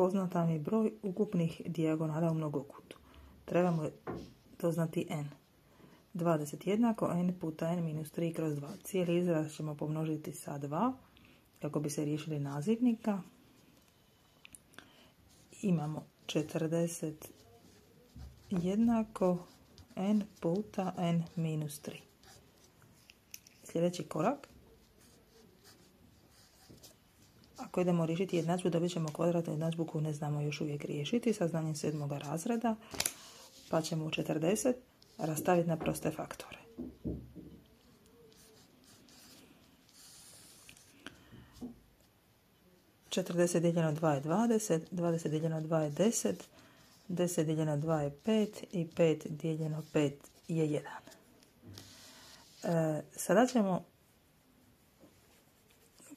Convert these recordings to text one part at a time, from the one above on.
poznata mi broj ukupnih dijagonala u mnogokutu. Trebamo doznati n. 20 jednako n puta n minus 3 kroz 2. Cijeli izraz ćemo pomnožiti sa 2 kako bi se riješili nazivnika. Imamo 40 jednako n puta n minus 3. Sljedeći korak. Ako idemo riješiti jednadžbu, dobit ćemo kvadratnu jednadžbu koju ne znamo još uvijek riješiti sa znanjem 7. razreda, pa ćemo u 40 rastaviti na proste faktore. Četrdeset dijeljeno 2 je 20, 20 dijeljeno 2 je 10, 10 dijeljeno 2 je 5 i 5 dijeljeno 5 je 1. Sada ćemo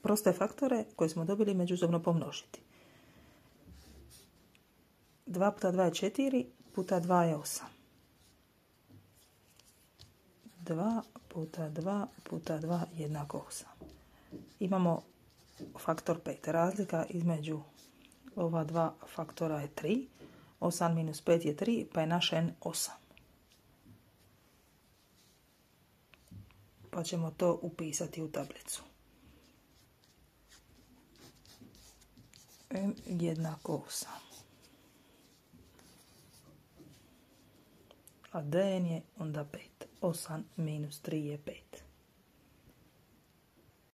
proste faktore koje smo dobili međusobno pomnožiti. 2 puta 2 je 4, puta 2 je 8. 2 puta 2 puta 2 jednako 8. Imamo faktor 5. Razlika između ova dva faktora je 3. 8 minus 5 je 3, pa je naš n 8. Pa ćemo to upisati u tablicu. N jednako 8. A dn je onda 5. 8 minus 3 je 5.